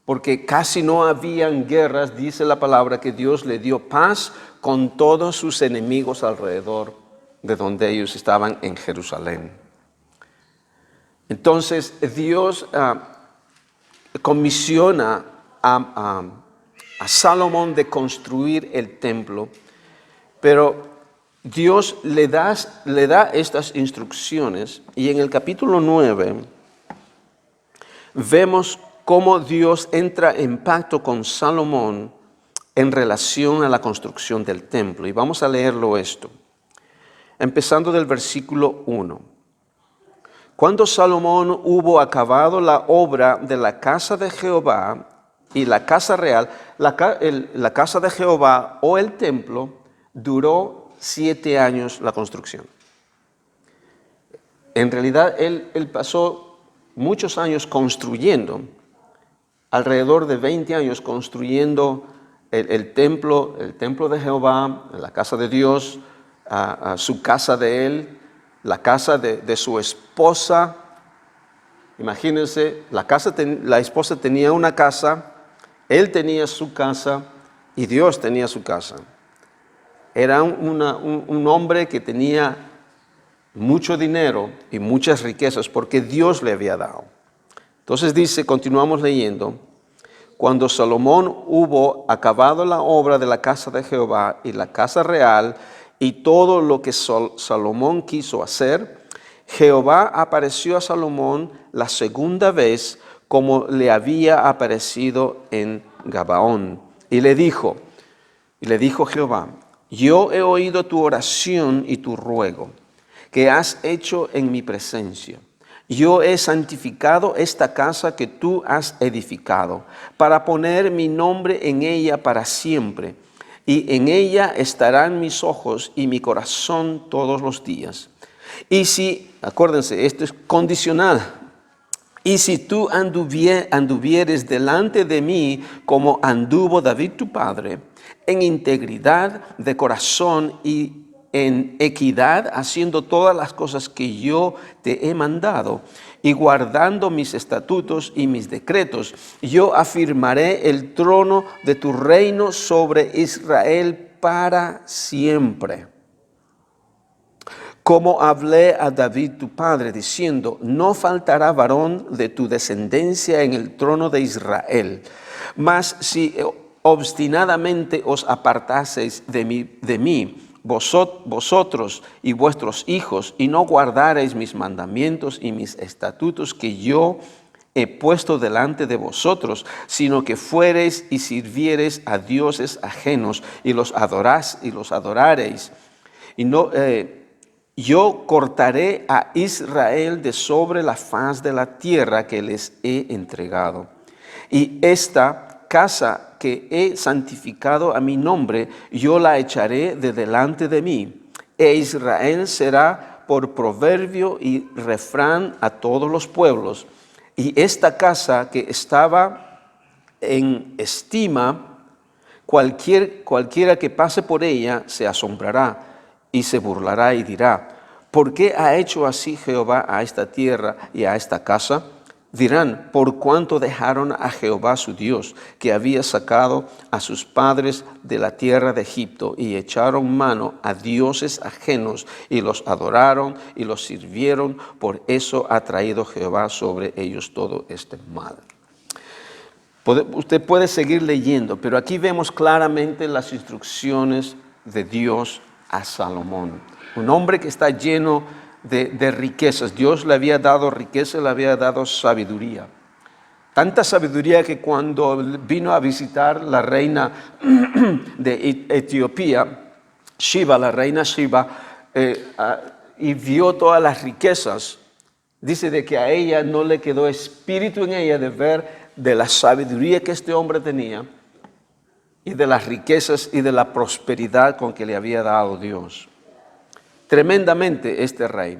Porque casi no habían guerras, dice la palabra, que Dios le dio paz con todos sus enemigos alrededor de donde ellos estaban en Jerusalén. Entonces Dios comisiona a Salomón de construir el templo, pero Dios le da estas instrucciones, y en el capítulo 9 vemos cómo Dios entra en pacto con Salomón en relación a la construcción del templo. Y vamos a leerlo esto, empezando del versículo 1. Cuando Salomón hubo acabado la obra de la casa de Jehová y la casa real, la casa de Jehová o el templo, duró 7 años la construcción. En realidad él pasó muchos años construyendo, alrededor de 20 años construyendo el templo de Jehová, la casa de Dios, su casa de él, la casa de su esposa. Imagínense, la esposa tenía una casa, él tenía su casa y Dios tenía su casa. Era un hombre que tenía mucho dinero y muchas riquezas porque Dios le había dado. Entonces dice, continuamos leyendo, cuando Salomón hubo acabado la obra de la casa de Jehová y la casa real y todo lo que Salomón quiso hacer, Jehová apareció a Salomón la segunda vez como le había aparecido en Gabaón. Y le dijo Jehová, yo he oído tu oración y tu ruego que has hecho en mi presencia. Yo he santificado esta casa que tú has edificado para poner mi nombre en ella para siempre. Y en ella estarán mis ojos y mi corazón todos los días. Y si, acuérdense, esto es condicional. Y si tú anduvieres delante de mí como anduvo David tu padre, en integridad de corazón y en equidad, haciendo todas las cosas que yo te he mandado y guardando mis estatutos y mis decretos, yo afirmaré el trono de tu reino sobre Israel para siempre. Como hablé a David tu padre, diciendo, no faltará varón de tu descendencia en el trono de Israel. Mas si obstinadamente os apartaseis de mí, vosotros y vuestros hijos, y no guardareis mis mandamientos y mis estatutos que yo he puesto delante de vosotros, sino que fuereis y sirviereis a dioses ajenos y los adorareis, y no yo cortaré a Israel de sobre la faz de la tierra que les he entregado. Y esta casa que he santificado a mi nombre, yo la echaré de delante de mí. E Israel será por proverbio y refrán a todos los pueblos. Y esta casa que estaba en estima, Cualquiera que pase por ella se asombrará y se burlará y dirá, ¿por qué ha hecho así Jehová a esta tierra y a esta casa? Dirán, por cuanto dejaron a Jehová su Dios, que había sacado a sus padres de la tierra de Egipto, y echaron mano a dioses ajenos, y los adoraron y los sirvieron. Por eso ha traído Jehová sobre ellos todo este mal. Usted puede seguir leyendo, pero aquí vemos claramente las instrucciones de Dios a Salomón. Un hombre que está lleno de riquezas. Dios le había dado riqueza, le había dado sabiduría. Tanta sabiduría que cuando vino a visitar la reina de Etiopía, Shiva, la reina Shiva, y vio todas las riquezas, dice de que a ella no le quedó espíritu en ella de ver de la sabiduría que este hombre tenía y de las riquezas y de la prosperidad con que le había dado Dios. Tremendamente este rey.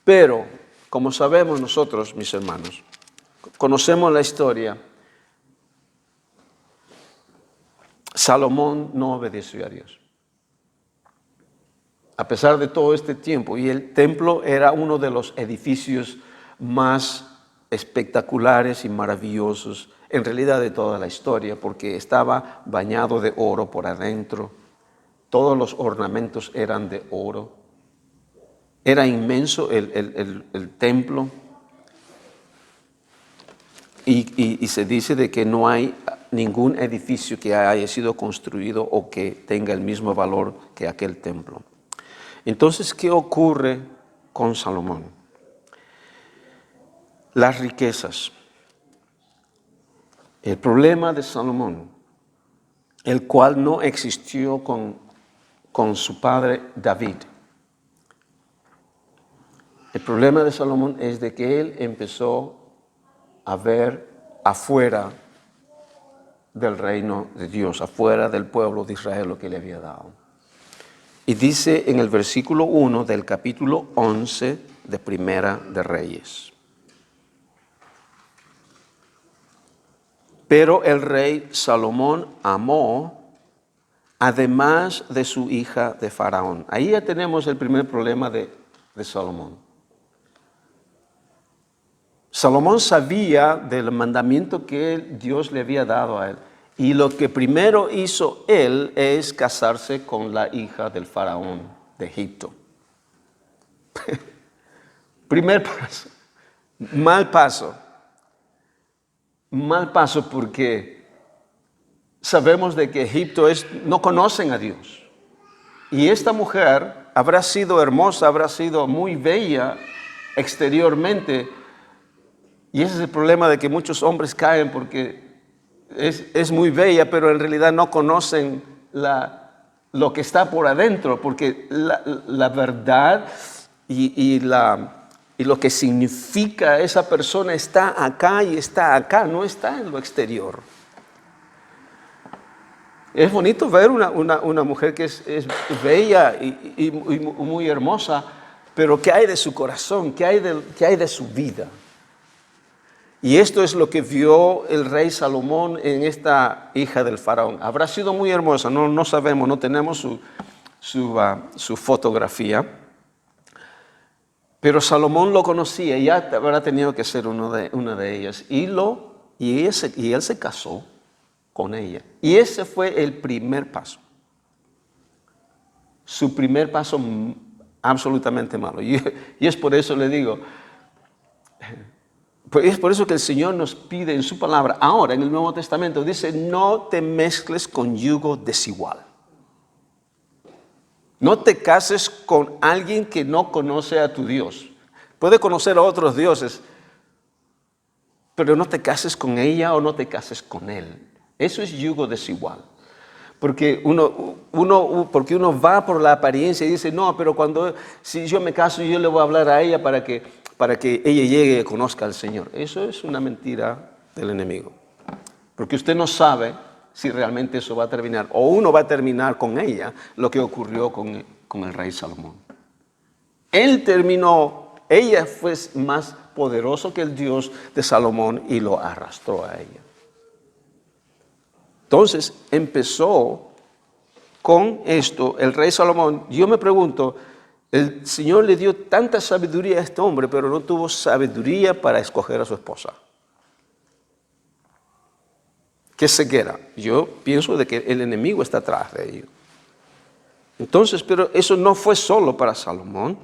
Pero, como sabemos nosotros, mis hermanos, conocemos la historia, Salomón no obedeció a Dios. A pesar de todo este tiempo, y el templo era uno de los edificios más espectaculares y maravillosos, en realidad de toda la historia, porque estaba bañado de oro por adentro, todos los ornamentos eran de oro, era inmenso el templo, y se dice de que no hay ningún edificio que haya sido construido o que tenga el mismo valor que aquel templo. Entonces, ¿qué ocurre con Salomón? Las riquezas. El problema de Salomón, el cual no existió con su padre David. El problema de Salomón es de que él empezó a ver afuera del reino de Dios, afuera del pueblo de Israel lo que le había dado. Y dice en el versículo 1 del capítulo 11 de Primera de Reyes. Pero el rey Salomón amó, además de su hija de Faraón. Ahí ya tenemos el primer problema de Salomón. Salomón sabía del mandamiento que Dios le había dado a él. Y lo que primero hizo él es casarse con la hija del faraón de Egipto. Primer paso. Mal paso. Mal paso porque sabemos de que Egipto no conocen a Dios. Y esta mujer habrá sido hermosa, habrá sido muy bella exteriormente. Y ese es el problema de que muchos hombres caen porque es muy bella, pero en realidad no conocen lo que está por adentro, porque la verdad y lo que significa esa persona está acá y está acá, no está en lo exterior. Es bonito ver una mujer que es bella y muy hermosa, pero ¿qué hay de su corazón? ¿Qué hay de su vida? Y esto es lo que vio el rey Salomón en esta hija del faraón. Habrá sido muy hermosa, no sabemos, no tenemos su fotografía. Pero Salomón lo conocía, ya habrá tenido que ser una de ellas. Y él se casó con ella. Y ese fue el primer paso. Su primer paso absolutamente malo. Y es por eso le digo... Pues es por eso que el Señor nos pide en su palabra, ahora en el Nuevo Testamento, dice, no te mezcles con yugo desigual. No te cases con alguien que no conoce a tu Dios. Puede conocer a otros dioses, pero no te cases con ella o no te cases con él. Eso es yugo desigual. Porque uno va por la apariencia y dice, no, pero si yo me caso, yo le voy a hablar a ella para que ella llegue y conozca al Señor. Eso es una mentira del enemigo. Porque usted no sabe si realmente eso va a terminar, o uno va a terminar con ella, lo que ocurrió con el rey Salomón. Ella fue más poderoso que el Dios de Salomón y lo arrastró a ella. Entonces empezó con esto el rey Salomón. Yo me pregunto, el Señor le dio tanta sabiduría a este hombre, pero no tuvo sabiduría para escoger a su esposa. ¿Qué ceguera? Yo pienso de que el enemigo está atrás de ello. Entonces, pero eso no fue solo para Salomón,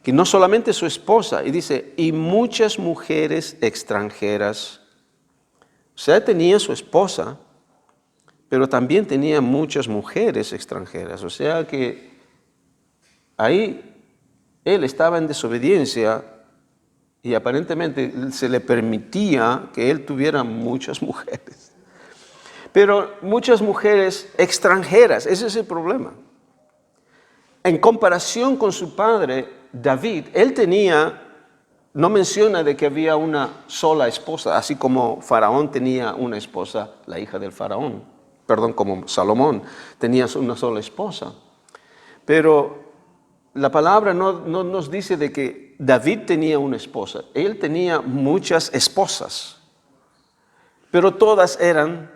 que no solamente su esposa, y dice, y muchas mujeres extranjeras. O sea, tenía su esposa, pero también tenía muchas mujeres extranjeras. O sea que ahí él estaba en desobediencia y aparentemente se le permitía que él tuviera muchas mujeres. Pero muchas mujeres extranjeras, ese es el problema. En comparación con su padre, David, él tenía, no menciona de que había una sola esposa, así como Faraón tenía una esposa, la hija del Faraón, perdón, como Salomón tenía una sola esposa. Pero la palabra no nos dice de que David tenía una esposa, él tenía muchas esposas, pero todas eran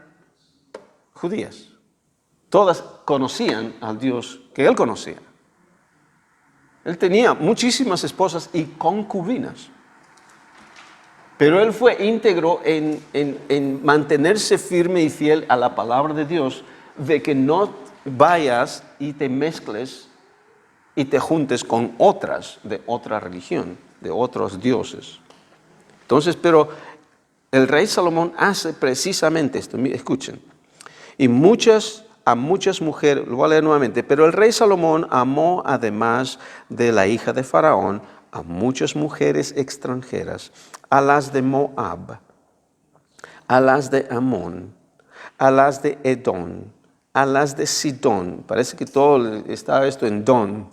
judías. Todas conocían al Dios que él conocía. Él tenía muchísimas esposas y concubinas. Pero él fue íntegro en mantenerse firme y fiel a la palabra de Dios, de que no vayas y te mezcles y te juntes con otras de otra religión, de otros dioses. Entonces, pero el rey Salomón hace precisamente esto. Escuchen. Y a muchas mujeres, lo voy a leer nuevamente, pero el rey Salomón amó, además de la hija de Faraón, a muchas mujeres extranjeras, a las de Moab, a las de Amón, a las de Edom, a las de Sidón. Parece que todo está esto en Don.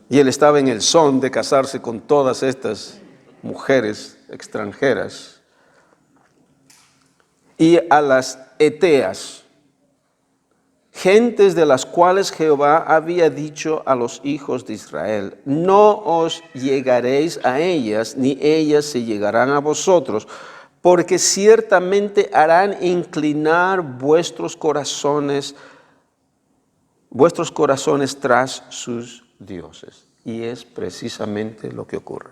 Y él estaba en el son de casarse con todas estas mujeres extranjeras. Y a las Eteas, gentes de las cuales Jehová había dicho a los hijos de Israel, no os llegaréis a ellas, ni ellas se llegarán a vosotros, porque ciertamente harán inclinar vuestros corazones tras sus dioses. Y es precisamente lo que ocurre.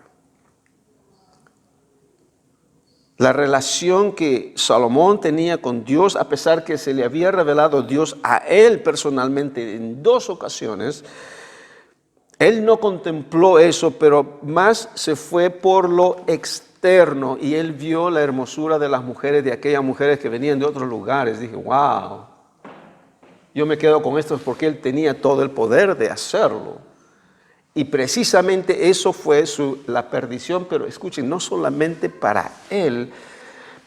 La relación que Salomón tenía con Dios, a pesar que se le había revelado Dios a él personalmente en 2 ocasiones, él no contempló eso, pero más se fue por lo externo y él vio la hermosura de las mujeres, de aquellas mujeres que venían de otros lugares. Dije, wow, yo me quedo con esto porque él tenía todo el poder de hacerlo. Y precisamente eso fue la perdición, pero escuchen, no solamente para él,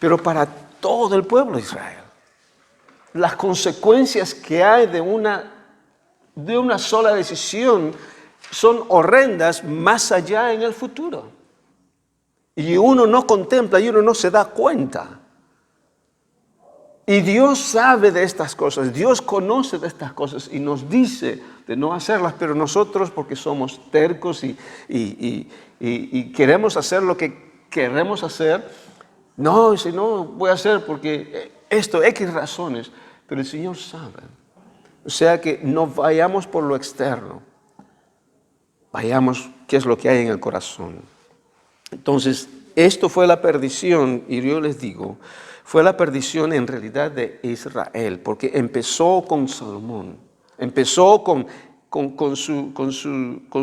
pero para todo el pueblo de Israel. Las consecuencias que hay de una sola decisión son horrendas más allá en el futuro. Y uno no contempla y uno no se da cuenta. Y Dios sabe de estas cosas, Dios conoce de estas cosas y nos dice de no hacerlas, pero nosotros porque somos tercos y queremos hacer lo que queremos hacer, no, si no voy a hacer porque esto, X razones, pero el Señor sabe. O sea que no vayamos por lo externo, vayamos qué es lo que hay en el corazón. Entonces, esto fue la perdición, y yo les digo, fue la perdición en realidad de Israel, porque empezó con Salomón, empezó con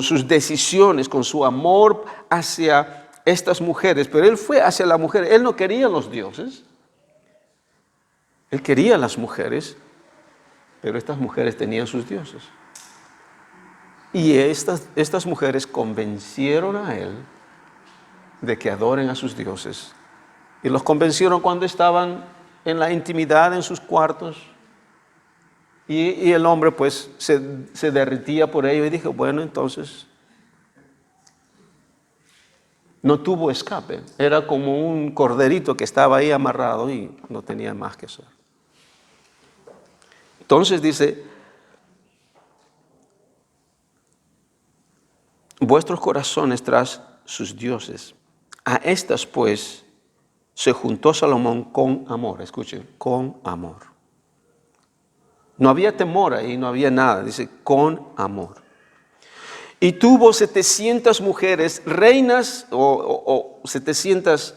sus decisiones, con su amor hacia estas mujeres, pero él fue hacia la mujer, él no quería los dioses, él quería las mujeres, pero estas mujeres tenían sus dioses. Y estas mujeres convencieron a él de que adoren a sus dioses. Y los convencieron cuando estaban en la intimidad en sus cuartos. Y el hombre pues se derretía por ello y dijo, bueno, entonces no tuvo escape. Era como un corderito que estaba ahí amarrado y no tenía más que hacer. Entonces dice, vuestros corazones tras sus dioses. A estas pues se juntó Salomón con amor. Escuchen, con amor. No había temor ahí, no había nada. Dice, con amor. Y tuvo 700 mujeres, reinas, o 700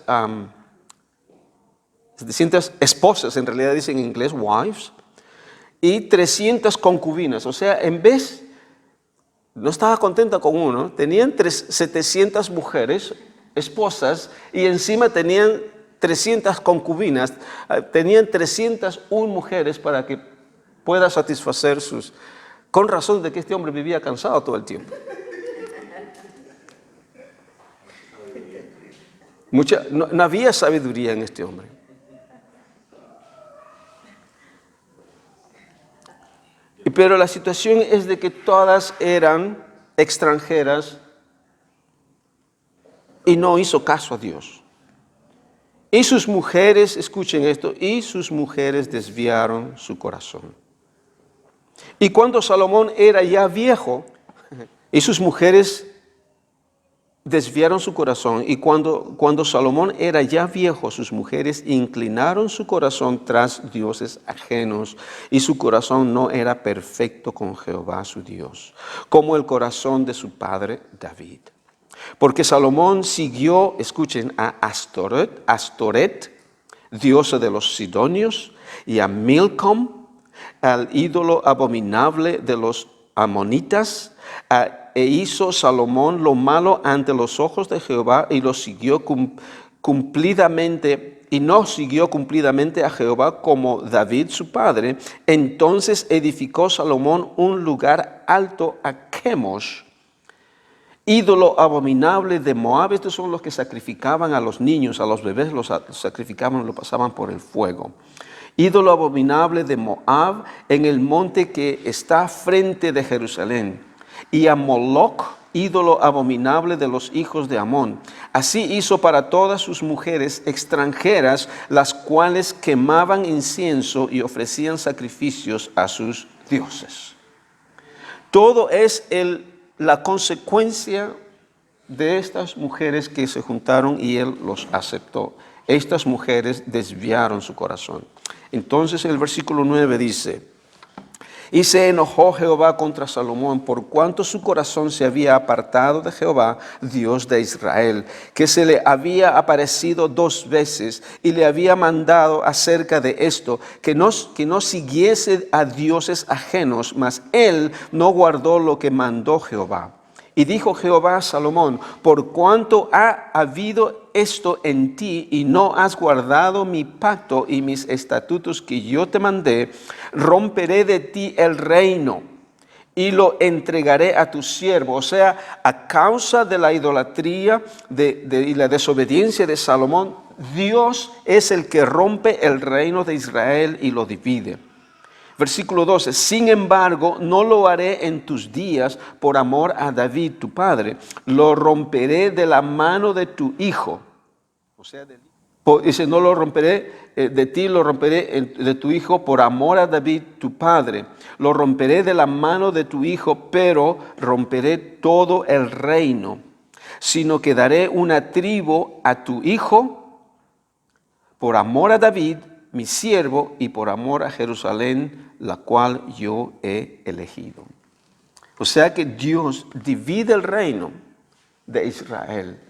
esposas, en realidad dicen en inglés, wives, y 300 concubinas. O sea, en vez, no estaba contenta con uno, tenían 700 mujeres, esposas, y encima tenían 300 concubinas, tenían 301 mujeres para que pueda satisfacer sus... Con razón de que este hombre vivía cansado todo el tiempo. No había sabiduría en este hombre. Pero la situación es de que todas eran extranjeras y no hizo caso a Dios. Y sus mujeres, escuchen esto, y sus mujeres desviaron su corazón. Y cuando Salomón era ya viejo, y sus mujeres desviaron su corazón, y cuando Salomón era ya viejo, sus mujeres inclinaron su corazón tras dioses ajenos, y su corazón no era perfecto con Jehová su Dios, como el corazón de su padre David. Porque Salomón siguió, escuchen, a Astoret, diosa de los sidonios, y a Milcom, al ídolo abominable de los amonitas, e hizo Salomón lo malo ante los ojos de Jehová y lo siguió cumplidamente, y no siguió cumplidamente a Jehová como David su padre. Entonces edificó Salomón un lugar alto a Chemosh, ídolo abominable de Moab. Estos son los que sacrificaban a los niños, a los bebés los sacrificaban, lo pasaban por el fuego. Ídolo abominable de Moab en el monte que está frente de Jerusalén. Y a Moloc, ídolo abominable de los hijos de Amón. Así hizo para todas sus mujeres extranjeras, las cuales quemaban incienso y ofrecían sacrificios a sus dioses. Todo es la consecuencia de estas mujeres que se juntaron y él los aceptó. Estas mujeres desviaron su corazón. Entonces el versículo 9 dice: y se enojó Jehová contra Salomón por cuanto su corazón se había apartado de Jehová, Dios de Israel, que se le había aparecido 2 veces y le había mandado acerca de esto, que no siguiese a dioses ajenos, mas él no guardó lo que mandó Jehová. Y dijo Jehová a Salomón: por cuanto ha habido esto en ti y no has guardado mi pacto y mis estatutos que yo te mandé, romperé de ti el reino y lo entregaré a tu siervo. O sea, a causa de la idolatría y la desobediencia de Salomón, Dios es el que rompe el reino de Israel y lo divide. Versículo 12, sin embargo, no lo haré en tus días por amor a David tu padre, lo romperé de la mano de tu hijo. O sea, dice, no lo romperé de ti, lo romperé de tu hijo por amor a David tu padre. Lo romperé de la mano de tu hijo, pero romperé todo el reino, sino que daré una tribu a tu hijo por amor a David, mi siervo, y por amor a Jerusalén, la cual yo he elegido. O sea que Dios divide el reino de Israel.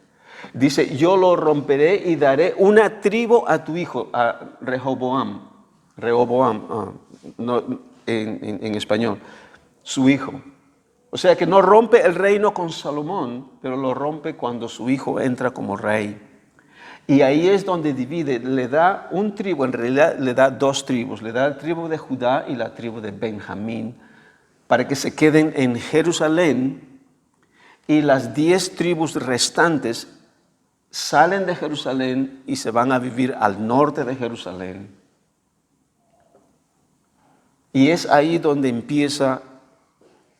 Dice, yo lo romperé y daré una tribu a tu hijo, a Rehoboam, en español, su hijo. O sea que no rompe el reino con Salomón, pero lo rompe cuando su hijo entra como rey. Y ahí es donde divide, le da un tribu, en realidad le da 2 tribus, le da la tribu de Judá y la tribu de Benjamín, para que se queden en Jerusalén, y las 10 tribus restantes salen de Jerusalén y se van a vivir al norte de Jerusalén. Y es ahí donde empieza,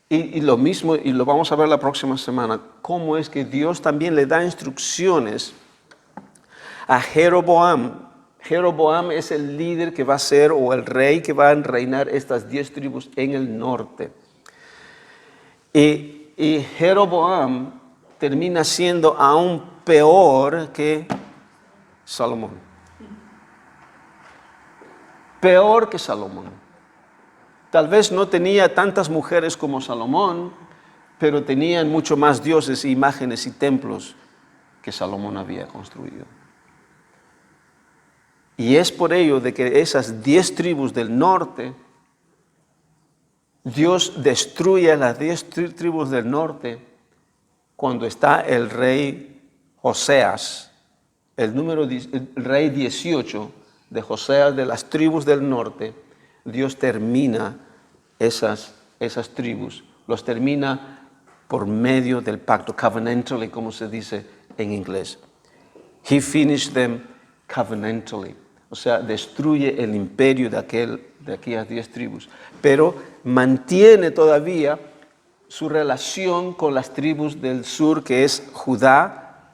y lo mismo, y lo vamos a ver la próxima semana, cómo es que Dios también le da instrucciones a Jeroboam. Jeroboam es el líder que va a ser, o el rey que va a reinar estas 10 tribus en el norte. Y Jeroboam termina siendo aún peor que Salomón. peor que Salomón. Tal vez no tenía tantas mujeres como Salomón, pero tenían mucho más dioses, imágenes y templos que Salomón había construido. Y es por ello de que esas 10 tribus del norte, Dios destruye a las 10 tribus del norte cuando está el rey Oseas, el rey 18 de Oseas de las tribus del norte. Dios termina esas tribus, los termina por medio del pacto, covenantally, como se dice en inglés. He finished them covenantally. O sea, destruye el imperio de aquellas 10 tribus, pero mantiene todavía su relación con las tribus del sur, que es Judá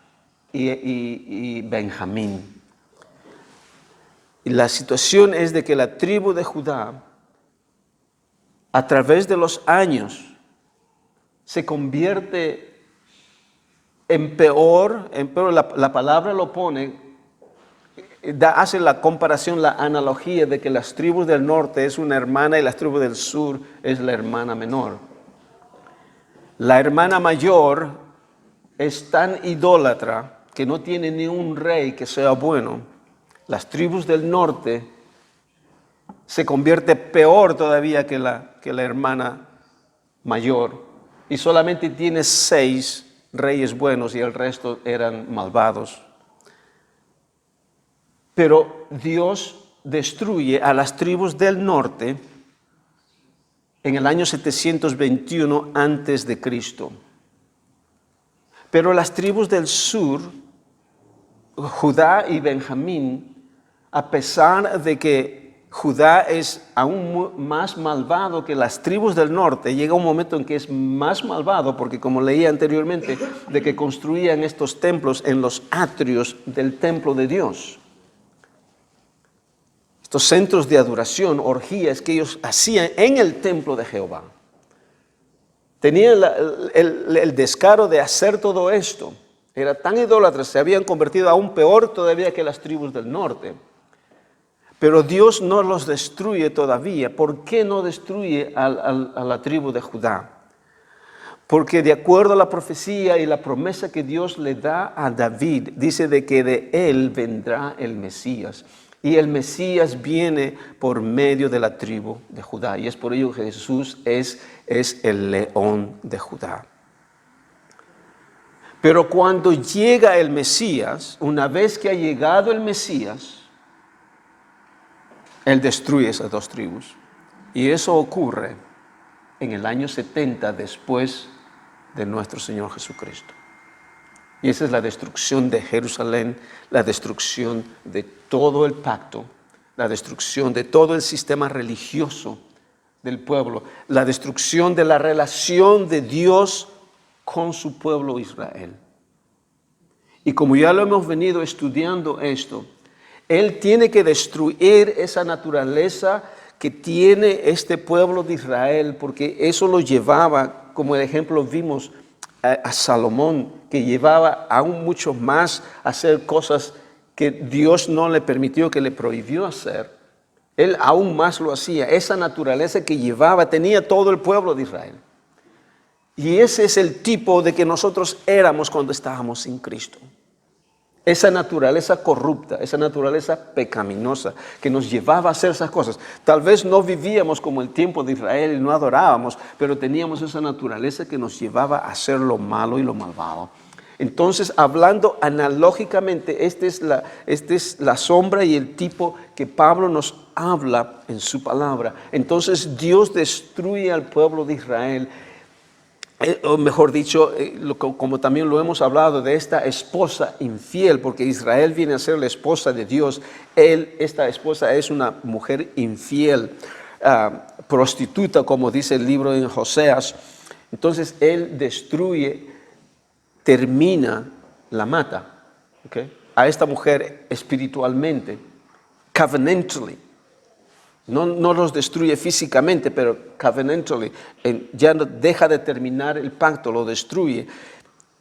y Benjamín. Y la situación es de que la tribu de Judá, a través de los años, se convierte en peor, la palabra lo pone, hace la comparación, la analogía de que las tribus del norte es una hermana y las tribus del sur es la hermana menor. La hermana mayor es tan idólatra que no tiene ni un rey que sea bueno. Las tribus del norte se convierte peor todavía que la hermana mayor, y solamente tiene 6 reyes buenos y el resto eran malvados. Pero Dios destruye a las tribus del norte en el año 721 antes de Cristo. Pero las tribus del sur, Judá y Benjamín, a pesar de que Judá es aún más malvado que las tribus del norte, llega un momento en que es más malvado, porque como leía anteriormente, de que construían estos templos en los atrios del templo de Dios. Estos centros de adoración, orgías que ellos hacían en el templo de Jehová. Tenían el descaro de hacer todo esto. Era tan idólatras, se habían convertido aún peor todavía que las tribus del norte. Pero Dios no los destruye todavía. ¿Por qué no destruye a la tribu de Judá? Porque de acuerdo a la profecía y la promesa que Dios le da a David, dice de que de él vendrá el Mesías. Y el Mesías viene por medio de la tribu de Judá. Y es por ello que Jesús es el león de Judá. Pero cuando llega el Mesías, una vez que ha llegado el Mesías, Él destruye esas 2 tribus. Y eso ocurre en el año 70 después de nuestro Señor Jesucristo. Y esa es la destrucción de Jerusalén, la destrucción de todo el pacto, la destrucción de todo el sistema religioso del pueblo, la destrucción de la relación de Dios con su pueblo Israel. Y como ya lo hemos venido estudiando esto, Él tiene que destruir esa naturaleza que tiene este pueblo de Israel, porque eso lo llevaba, como el ejemplo vimos, a Salomón, que llevaba aún mucho más a hacer cosas que Dios no le permitió, que le prohibió hacer. Él aún más lo hacía. Esa naturaleza que llevaba, tenía todo el pueblo de Israel. Y ese es el tipo de que nosotros éramos cuando estábamos sin Cristo. Esa naturaleza corrupta, esa naturaleza pecaminosa que nos llevaba a hacer esas cosas. Tal vez no vivíamos como el tiempo de Israel y no adorábamos, pero teníamos esa naturaleza que nos llevaba a hacer lo malo y lo malvado. Entonces, hablando analógicamente, esta es la sombra y el tipo que Pablo nos habla en su palabra. Entonces, Dios destruye al pueblo de Israel. O mejor dicho, como también lo hemos hablado, de esta esposa infiel, porque Israel viene a ser la esposa de Dios. Esta esposa es una mujer infiel, prostituta, como dice el libro en Oseas. Entonces él destruye, termina, la mata, ¿okay?, a esta mujer espiritualmente, covenantally. No los destruye físicamente, pero covenantally, ya no deja de terminar el pacto, lo destruye,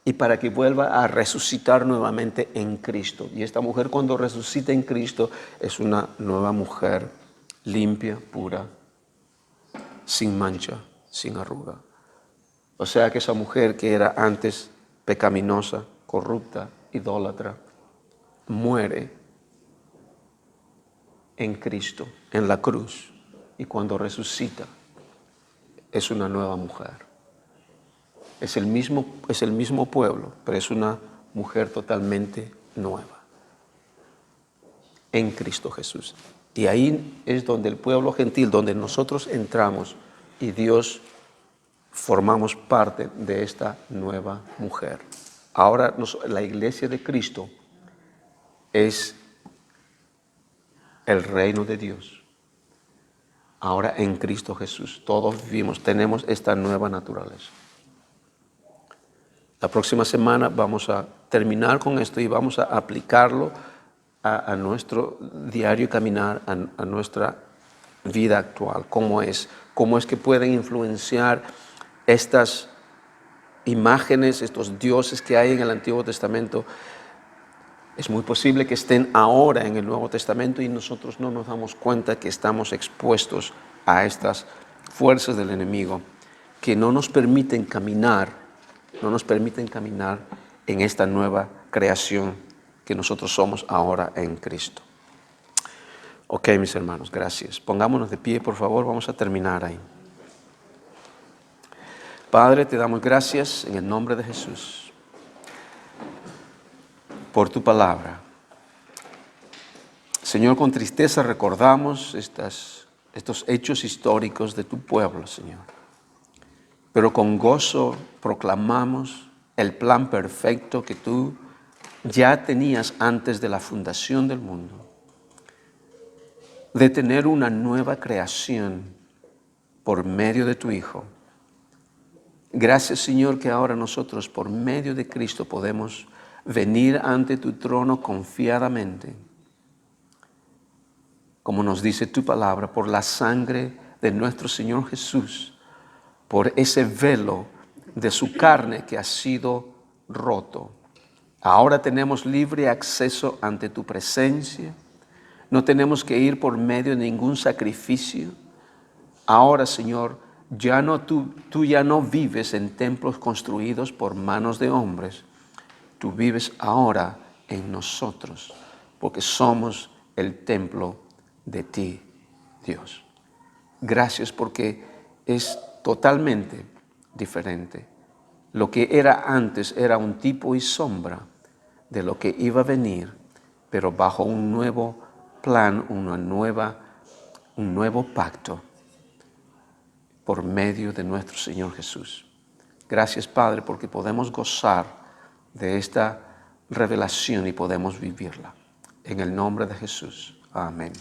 y para que vuelva a resucitar nuevamente en Cristo. Y esta mujer, cuando resucita en Cristo, es una nueva mujer limpia, pura, sin mancha, sin arruga. O sea que esa mujer que era antes pecaminosa, corrupta, idólatra, muere en Cristo, en la cruz, y cuando resucita es una nueva mujer. Es el mismo pueblo, pero es una mujer totalmente nueva en Cristo Jesús. Y ahí es donde el pueblo gentil, donde nosotros entramos y Dios formamos parte de esta nueva mujer. Ahora la iglesia de Cristo es el reino de Dios. Ahora en Cristo Jesús todos vivimos, tenemos esta nueva naturaleza. La próxima semana vamos a terminar con esto y vamos a aplicarlo a nuestro diario caminar, a nuestra vida actual. Cómo es que pueden influenciar estas imágenes, estos dioses que hay en el Antiguo Testamento. Es muy posible que estén ahora en el Nuevo Testamento y nosotros no nos damos cuenta que estamos expuestos a estas fuerzas del enemigo que no nos permiten caminar en esta nueva creación que nosotros somos ahora en Cristo. Ok, mis hermanos, gracias. Pongámonos de pie, por favor, vamos a terminar ahí. Padre, te damos gracias en el nombre de Jesús por tu palabra. Señor, con tristeza recordamos estos hechos históricos de tu pueblo, Señor. Pero con gozo proclamamos el plan perfecto que tú ya tenías antes de la fundación del mundo, de tener una nueva creación por medio de tu Hijo. Gracias, Señor, que ahora nosotros por medio de Cristo podemos venir ante tu trono confiadamente, como nos dice tu palabra, por la sangre de nuestro Señor Jesús, por ese velo de su carne que ha sido roto. Ahora tenemos libre acceso ante tu presencia. No tenemos que ir por medio de ningún sacrificio. Ahora, Señor, tú ya no vives en templos construidos por manos de hombres. Tú vives ahora en nosotros, porque somos el templo de ti, Dios. Gracias porque es totalmente diferente. Lo que era antes era un tipo y sombra de lo que iba a venir, pero bajo un nuevo plan, un nuevo pacto por medio de nuestro Señor Jesús. Gracias, Padre, porque podemos gozar de esta revelación y podemos vivirla. En el nombre de Jesús. Amén.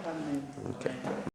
Amén. Okay.